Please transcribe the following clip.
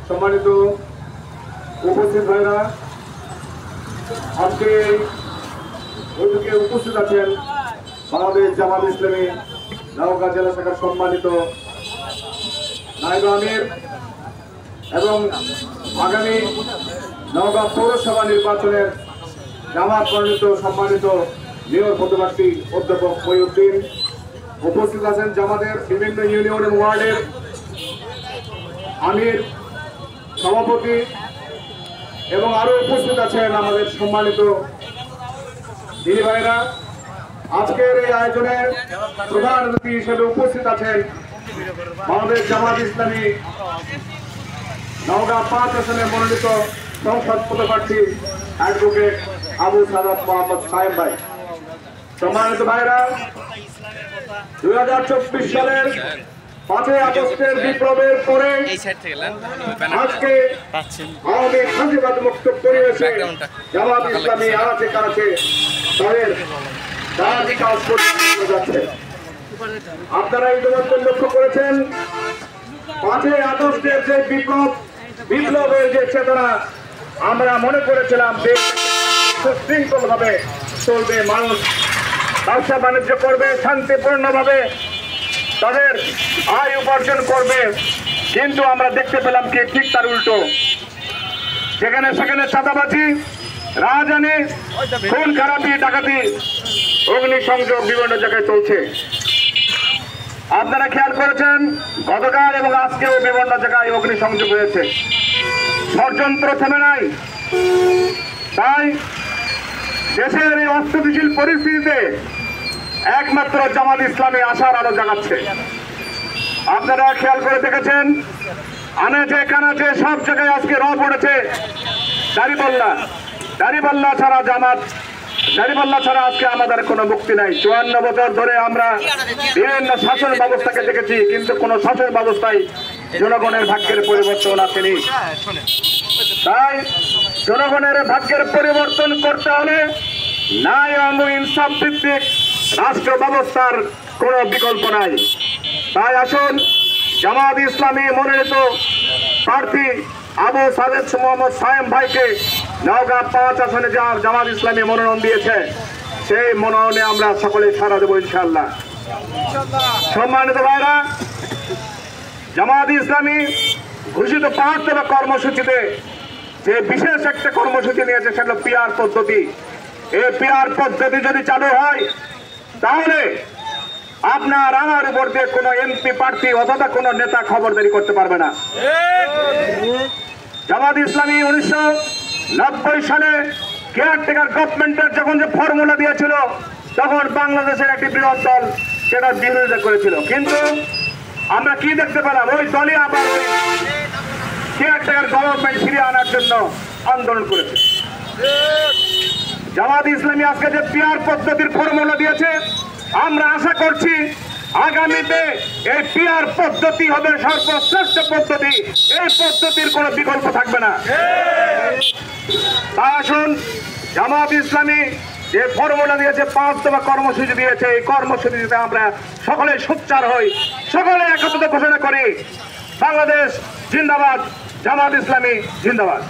সম্মানিত উপস্থিত ভাইরা, আজকে বৈঠকে উপস্থিত আছেন বাংলাদেশ জামাত ইসলামী নওগাঁ জেলা শাখার সম্মানিত নায়েব আমির এবং আগামী নওগাঁ পৌরসভা নির্বাচনের জামাত মনোনীত সম্মানিত মেয়র পদপ্রার্থী অধ্যাপক মহিউদ্দিন। উপস্থিত আছেন জামাতের বিভিন্ন ইউনিয়ন এবং ওয়ার্ডের আমির, সভাপতি এবং আরো উপস্থিত আছেন আমাদের সম্মানিত দিদি ভাইরা। আজকের এই আয়োজনের প্রধান অতিথি হিসেবে উপস্থিত আছেন বাংলাদেশ জামাত ইসলামী নওগাঁ ৫ আসনে মনোনীত সংসদ পদপ্রার্থী অ্যাডভোকেট আবু সাদাত মোহাম্মদ সায়েম ভাই। সম্মানিত ভাইরা, 2024 সালের 5ই আগস্টের বিপ্লবের পরে আজকে আওয়ামী ফাঁসিবাদ মুক্ত পরিবেশে জামাত ইসলামী আনাচে কানাচে তাদের রাজনীতি কাজ করে যাচ্ছে। আপনারা ইতিমধ্যে লক্ষ্য করেছেন 5ই আগস্টের যে বিপ্লবের যে চেতনা আমরা মনে করেছিলাম দেশ সুশৃঙ্খল ভাবে চলবে, মানুষ ব্যবসা বাণিজ্য করবে, শান্তিপূর্ণভাবে তাদের আয় উপার্জন করবে, কিন্তু আমরা দেখতে পেলাম কি ঠিক তার উল্টো। যেখানে সেখানে চাঁদাবাজি, রাজধানী, খুন খারাপি, ডাকাতি, অগ্নিসংযোগ বিভিন্ন জায়গায় চলছে। আপনারা খেয়াল করেছেন গতকাল এবং আজকেও বিভিন্ন জায়গায় অগ্নিসংযোগ হয়েছে। ষড়যন্ত্র থেমে নাই। তাই দেশের এই অস্থিতিশীল পরিস্থিতিতে একমাত্র জামাত ইসলামী আশার আলো জাগাচ্ছে। আপনারা খেয়াল করে দেখেছেন আনাচে কানাচে সব জায়গায় আজকে রব পড়েছে দাড়িপাল্লা ছাড়া জামাত, দাড়িপাল্লা ছাড়া আজকে আমাদের কোনো মুক্তি নাই। 54 বছর ধরে আমরা বিভিন্ন শাসন ব্যবস্থাকে দেখেছি, কিন্তু কোনো শাসন ব্যবস্থায় জনগণের ভাগ্যের পরিবর্তন আসেনি। তাই জনগণের ভাগ্যের পরিবর্তন করতে হলে ন্যায় এবং ইনসাফ ভিত্তিক রাষ্ট্র ব্যবস্থার কোনো বিকল্প নাই। তাই আসুন জামাত ইসলামী মনোনীত প্রার্থী আবু সাদেত মোহাম্মদ সায়েম ভাইকে নওগাঁ 5 আসনে জামাত ইসলামী মনোনয়ন দিয়েছে, সেই মনোনয়নে আমরা সকলে সাড়া দেবো ইনশাআল্লাহ। সম্মানিত ভাইরা, জামাত ইসলামী ঘোষিত 5 দফা কর্মসূচিতে যে বিশেষ একটা কর্মসূচি নিয়েছে সেটা পিআর পদ্ধতি। এই পিআর পদ্ধতি যদি চালু হয় তাহলে আপনার আমার উপর দিয়ে কোনো এমপি প্রার্থী অথবা কোনো নেতা খবরদারি করতে পারবে না। জামাত ইসলামী 1990 সালে কেয়ারটেকার গভর্নমেন্টের যখন যে ফর্মুলা দিয়েছিল তখন বাংলাদেশের একটি বৃহৎ দল সেটা বিরোধিতা করেছিল, কিন্তু আমরা কি দেখতে পেলাম, ওই দলই আবার ওই কেয়ারটেকার গভর্নমেন্ট ফিরিয়ে আনার জন্য আন্দোলন করেছে। জামাত ইসলামী আজকে যে পিআর পদ্ধতির ফর্মুলা দিয়েছে, আমরা আশা করছি আগামীতে এই পিআর পদ্ধতি হবে সর্বশ্রেষ্ঠ পদ্ধতি, এই পদ্ধতির কোনো বিকল্প থাকবে না। তা আসুন জামাত ইসলামী যে ফর্মুলা দিয়েছে, 5 দফা কর্মসূচি দিয়েছে, এই কর্মসূচিতে আমরা সকলে সোচ্চার হই, সকলে একত্রিত ঘোষণা করি বাংলাদেশ জিন্দাবাদ, জামাত ইসলামী জিন্দাবাদ।